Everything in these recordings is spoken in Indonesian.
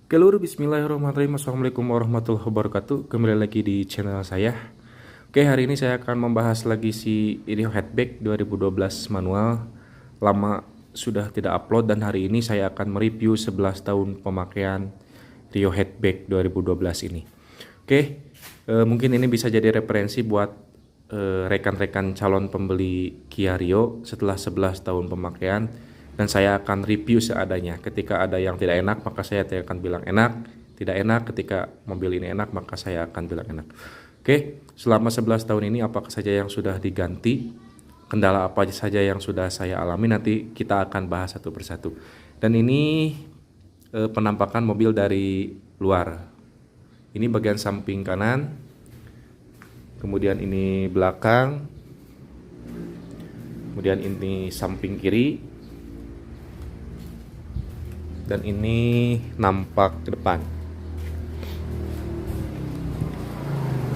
Kelur, bismillahirrahmanirrahim. Assalamualaikum warahmatullahi wabarakatuh. Kembali lagi di channel saya. Oke, hari ini saya akan membahas lagi si Rio Hatchback 2012 manual. Lama sudah tidak upload dan hari ini saya akan mereview 11 tahun pemakaian Rio Hatchback 2012 ini. Oke, mungkin ini bisa jadi referensi buat rekan-rekan calon pembeli Kia Rio setelah 11 tahun pemakaian. Dan saya akan review seadanya. Ketika ada yang tidak enak, maka saya akan bilang enak. Tidak enak, ketika mobil ini enak, maka saya akan bilang enak. Oke, selama 11 tahun ini apa saja yang sudah diganti, kendala apa saja yang sudah saya alami, nanti kita akan bahas satu persatu. Dan ini penampakan mobil dari luar. Ini bagian samping kanan, kemudian ini belakang, kemudian ini samping kiri, dan ini nampak ke depan,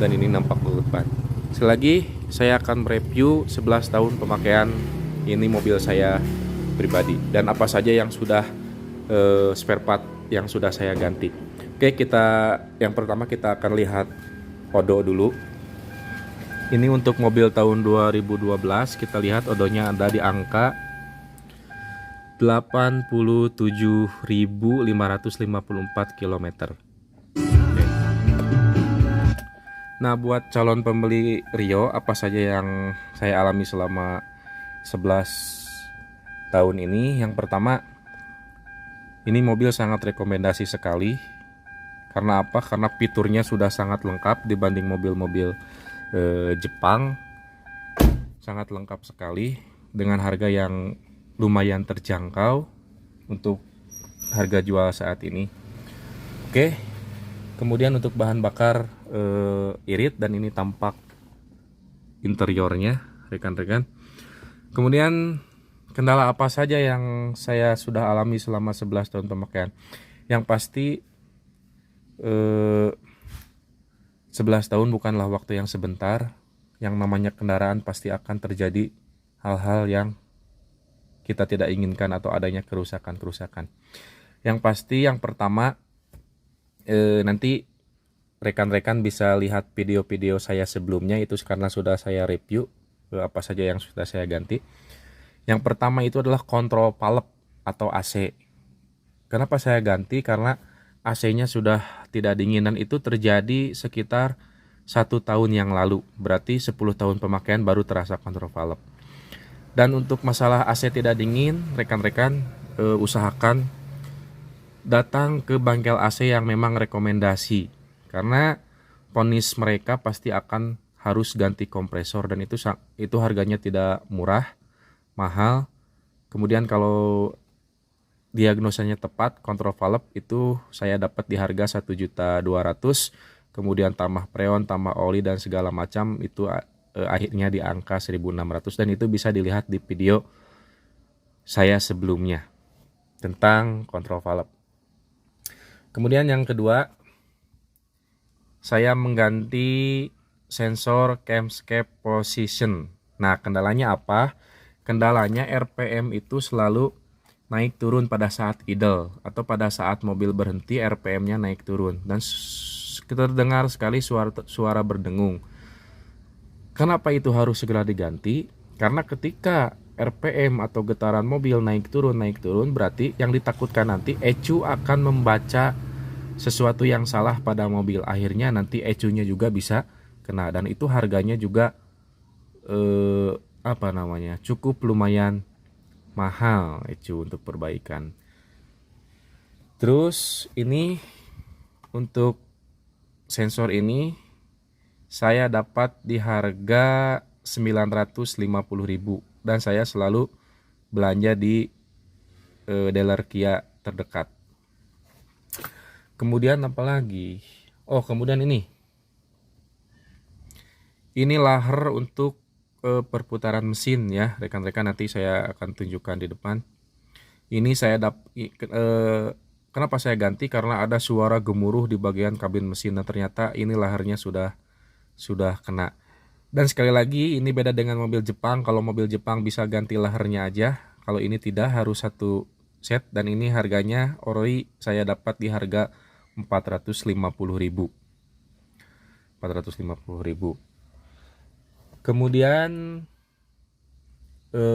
dan ini nampak ke depan. Sekali lagi saya akan mereview 11 tahun pemakaian ini mobil saya pribadi dan apa saja yang sudah spare part yang sudah saya ganti. Oke, yang pertama kita akan lihat odo dulu. Ini untuk mobil tahun 2012, kita lihat odonya ada di angka 87.554 km. Oke. Nah, buat calon pembeli Rio, apa saja yang saya alami selama 11 tahun ini? Yang pertama, ini mobil sangat rekomendasi sekali. Karena apa? Karena fiturnya sudah sangat lengkap dibanding mobil-mobil Jepang. Sangat lengkap sekali dengan harga yang lumayan terjangkau untuk harga jual saat ini. Oke, kemudian untuk bahan bakar irit, dan ini tampak interiornya rekan-rekan. Kemudian kendala apa saja yang saya sudah alami selama 11 tahun pemakaian? Yang pasti 11 tahun bukanlah waktu yang sebentar. Yang namanya kendaraan pasti akan terjadi hal-hal yang kita tidak inginkan atau adanya kerusakan-kerusakan. Yang pasti yang pertama, nanti rekan-rekan bisa lihat video-video saya sebelumnya, itu karena sudah saya review apa saja yang sudah saya ganti. Yang pertama itu adalah kontrol valve atau AC. Kenapa saya ganti? Karena AC-nya sudah tidak dingin dan itu terjadi sekitar 1 tahun yang lalu. Berarti 10 tahun pemakaian baru terasa kontrol valve. Dan untuk masalah AC tidak dingin, rekan-rekan usahakan datang ke bengkel AC yang memang rekomendasi. Karena ponis mereka pasti akan harus ganti kompresor dan itu harganya tidak murah, mahal. Kemudian kalau diagnosanya tepat, kontrol valve itu saya dapat di harga 1.200.000. Kemudian tambah freon, tambah oli dan segala macam itu akhirnya di angka 1.600, dan itu bisa dilihat di video saya sebelumnya tentang kontrol valve. Kemudian yang kedua, saya mengganti sensor camshaft position. Nah, kendalanya apa? Kendalanya RPM itu selalu naik turun pada saat idle atau pada saat mobil berhenti, RPM-nya naik turun dan kita dengar sekali suara berdengung. Kenapa itu harus segera diganti? Karena ketika RPM atau getaran mobil naik turun, berarti yang ditakutkan nanti ECU akan membaca sesuatu yang salah pada mobil. Akhirnya nanti ECU-nya juga bisa kena, dan itu harganya juga cukup lumayan mahal ECU untuk perbaikan. Terus ini untuk sensor ini saya dapat di harga 950.000 dan saya selalu belanja di dealer Kia terdekat. Kemudian apa lagi? Oh, kemudian ini laher untuk perputaran mesin ya rekan-rekan, nanti saya akan tunjukkan di depan. Ini saya kenapa saya ganti? Karena ada suara gemuruh di bagian kabin mesin dan ternyata ini lahernya sudah kena. Dan sekali lagi ini beda dengan mobil Jepang. Kalau mobil Jepang bisa ganti lahernya aja, kalau ini tidak, harus satu set, dan ini harganya ori saya dapat di harga 450.000. Kemudian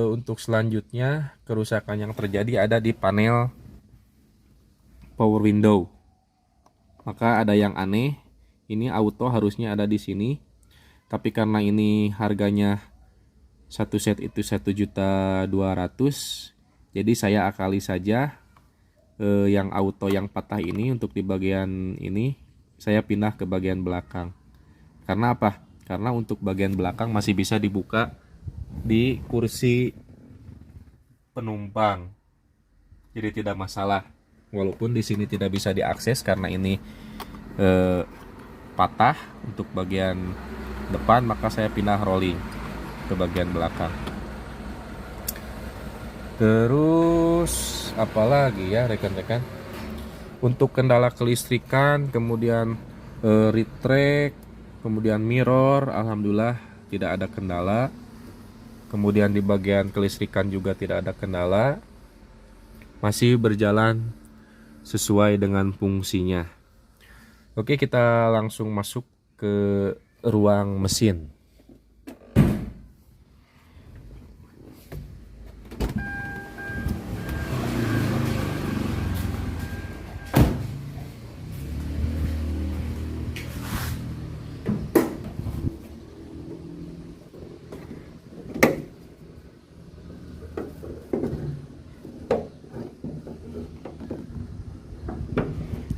untuk selanjutnya kerusakan yang terjadi ada di panel power window. Maka ada yang aneh, ini auto harusnya ada di sini, tapi karena ini harganya satu set itu 1.200.000, jadi saya akali saja yang auto yang patah ini untuk di bagian ini saya pindah ke bagian belakang. Karena apa? Karena untuk bagian belakang masih bisa dibuka di kursi penumpang, jadi tidak masalah. Walaupun di sini tidak bisa diakses karena ini patah untuk bagian depan, maka saya pindah rolling ke bagian belakang. Terus apalagi ya rekan-rekan, untuk kendala kelistrikan, kemudian retract, kemudian mirror, alhamdulillah tidak ada kendala. Kemudian di bagian kelistrikan juga tidak ada kendala, masih berjalan sesuai dengan fungsinya. Oke, kita langsung masuk ke ruang mesin.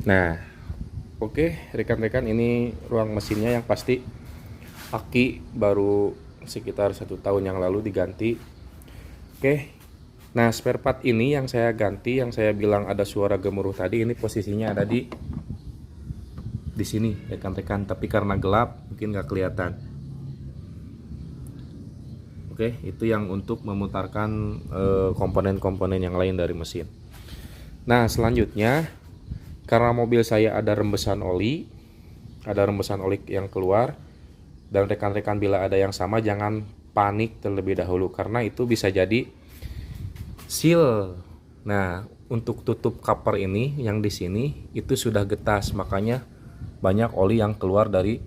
Nah, oke rekan-rekan, ini ruang mesinnya yang pasti aki baru sekitar 1 tahun yang lalu diganti. Oke, nah spare part ini yang saya ganti, yang saya bilang ada suara gemuruh tadi, ini posisinya ada di sini rekan-rekan, tapi karena gelap mungkin nggak kelihatan. Oke, itu yang untuk memutarkan komponen-komponen yang lain dari mesin. Nah selanjutnya, karena mobil saya ada rembesan oli yang keluar, dan rekan-rekan bila ada yang sama jangan panik terlebih dahulu, karena itu bisa jadi seal. Nah, untuk tutup cover ini yang di sini itu sudah getas, makanya banyak oli yang keluar dari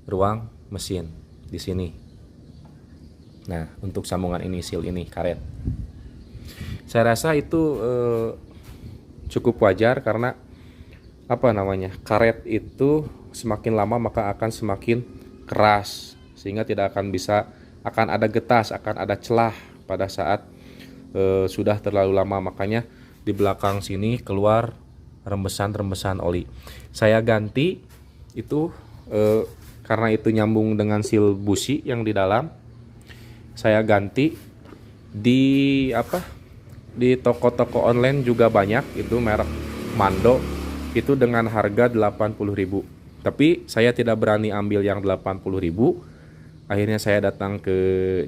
ruang mesin di sini. Nah, untuk sambungan ini, seal ini, karet. Saya rasa itu cukup wajar karena karet itu semakin lama maka akan semakin keras, sehingga tidak akan ada getas, akan ada celah pada saat sudah terlalu lama. Makanya di belakang sini keluar rembesan oli. Saya ganti itu karena itu nyambung dengan seal busi yang di dalam. Saya ganti di toko-toko online juga banyak, itu merek Mando, itu dengan harga 80.000. Tapi saya tidak berani ambil yang 80.000. Akhirnya saya datang ke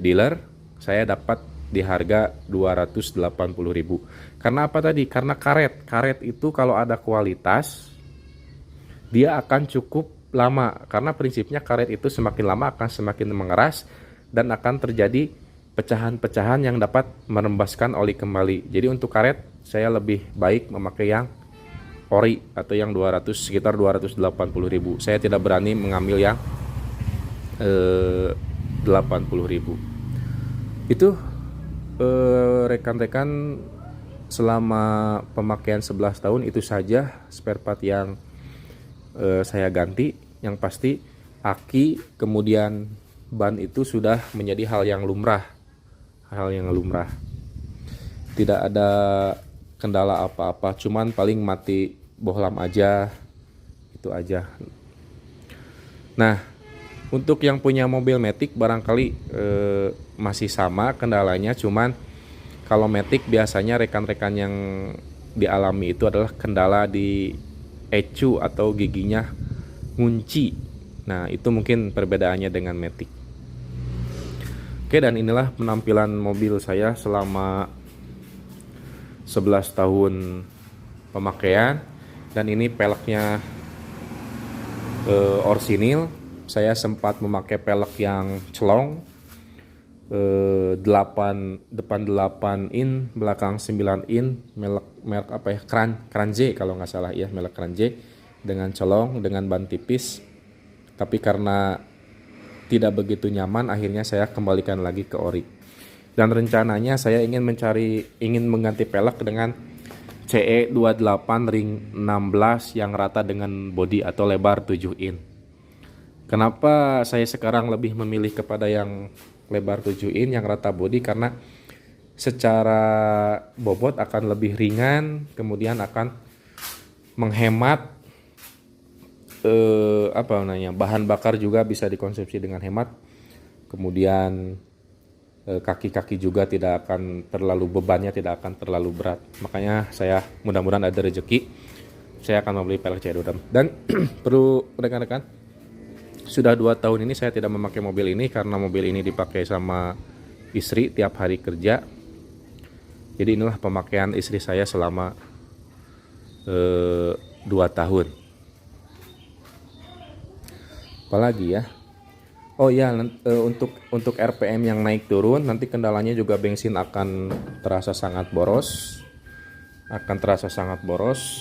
dealer, saya dapat di harga 280.000. Karena apa tadi? Karena karet itu kalau ada kualitas dia akan cukup lama, karena prinsipnya karet itu semakin lama akan semakin mengeras dan akan terjadi pecahan-pecahan yang dapat merembaskan oli kembali. Jadi untuk karet saya lebih baik memakai yang ori atau yang sekitar 280.000. Saya tidak berani mengambil yang 80.000. Itu rekan-rekan, selama pemakaian 11 tahun itu saja spare part yang saya ganti. Yang pasti aki kemudian ban itu sudah menjadi hal yang lumrah. Tidak ada kendala apa-apa, cuman paling mati bohlam aja, itu aja. Nah, untuk yang punya mobil Matic barangkali masih sama kendalanya, cuman kalau Matic biasanya rekan-rekan yang dialami itu adalah kendala di ecu atau giginya ngunci. Nah, itu mungkin perbedaannya dengan Matic. Oke, dan inilah penampilan mobil saya selama 11 tahun pemakaian. Dan ini peleknya orsinil. Saya sempat memakai pelek yang celong, depan 8 in, belakang 9 in, merek apa ya, Kranze kalau nggak salah ya, merek Kranze dengan colong dengan ban tipis. Tapi karena tidak begitu nyaman, akhirnya saya kembalikan lagi ke ori. Dan rencananya saya ingin mengganti pelek dengan CE28 ring 16 yang rata dengan bodi atau lebar 7 in. Kenapa saya sekarang lebih memilih kepada yang lebar 7 in yang rata bodi? Karena secara bobot akan lebih ringan, kemudian akan menghemat bahan bakar juga bisa dikonsumsi dengan hemat. Kemudian kaki-kaki juga tidak akan terlalu, bebannya tidak akan terlalu berat. Makanya saya mudah-mudahan ada rezeki, saya akan membeli pelek CE26. Dan perlu rekan-rekan, sudah 2 tahun ini saya tidak memakai mobil ini karena mobil ini dipakai sama istri tiap hari kerja. Jadi inilah pemakaian istri saya selama 2 tahun. Apalagi ya? Oh ya, untuk RPM yang naik turun, nanti kendalanya juga bensin akan terasa sangat boros.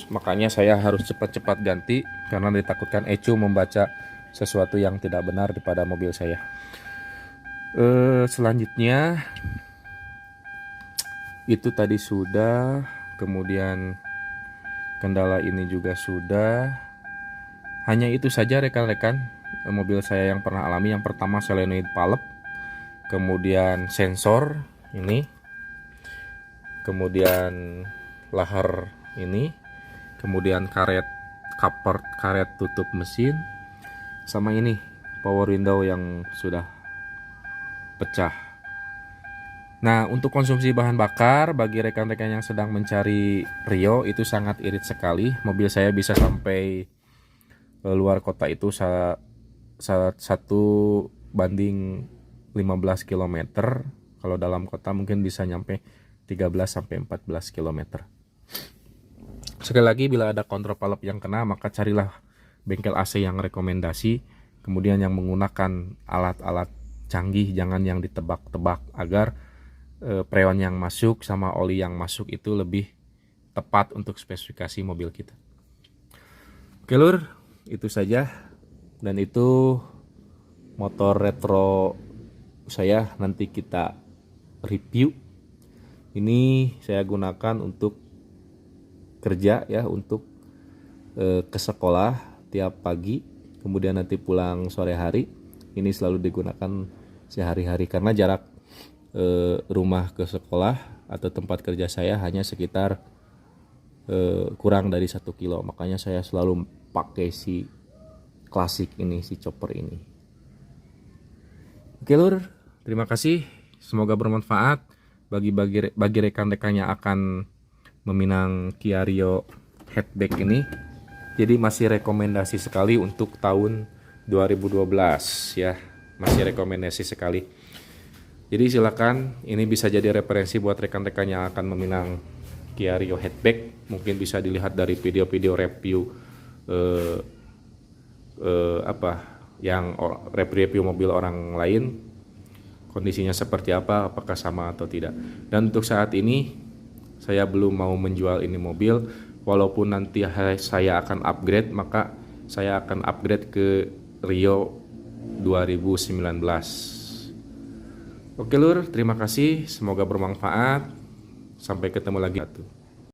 Makanya saya harus cepat-cepat ganti karena ditakutkan ECU membaca sesuatu yang tidak benar pada mobil saya. Selanjutnya itu tadi sudah, kemudian kendala ini juga sudah. Hanya itu saja rekan-rekan mobil saya yang pernah alami. Yang pertama solenoid palep, kemudian sensor ini, kemudian lahar ini, kemudian karet tutup mesin, sama ini power window yang sudah pecah. Nah, untuk konsumsi bahan bakar bagi rekan-rekan yang sedang mencari Rio itu sangat irit sekali. Mobil saya bisa sampai luar kota itu 1:15 km. Kalau dalam kota mungkin bisa nyampe 13-14 km. Sekali lagi, bila ada kontrol palep yang kena, maka carilah bengkel AC yang rekomendasi, kemudian yang menggunakan alat-alat canggih, jangan yang ditebak-tebak, agar freon yang masuk sama oli yang masuk itu lebih tepat untuk spesifikasi mobil kita. Oke lur, itu saja. Dan itu motor retro saya, nanti kita review. Ini saya gunakan untuk kerja ya, untuk ke sekolah tiap pagi, kemudian nanti pulang sore hari. Ini selalu digunakan sehari-hari karena jarak rumah ke sekolah atau tempat kerja saya hanya sekitar kurang dari 1 kilo. Makanya saya selalu pakai si klasik ini, si chopper ini. Oke lur, terima kasih. Semoga bermanfaat bagi rekan-rekan yang akan meminang Kia Rio hatchback ini. Jadi masih rekomendasi sekali untuk tahun 2012 ya, masih rekomendasi sekali. Jadi silakan, ini bisa jadi referensi buat rekan-rekan yang akan meminang Kia Rio hatchback. Mungkin bisa dilihat dari video-video review yang review mobil orang lain, kondisinya seperti apa, apakah sama atau tidak. Dan untuk saat ini saya belum mau menjual ini mobil, walaupun nanti saya akan upgrade, maka saya akan upgrade ke Rio 2019. Oke lur, terima kasih, semoga bermanfaat. Sampai ketemu lagi.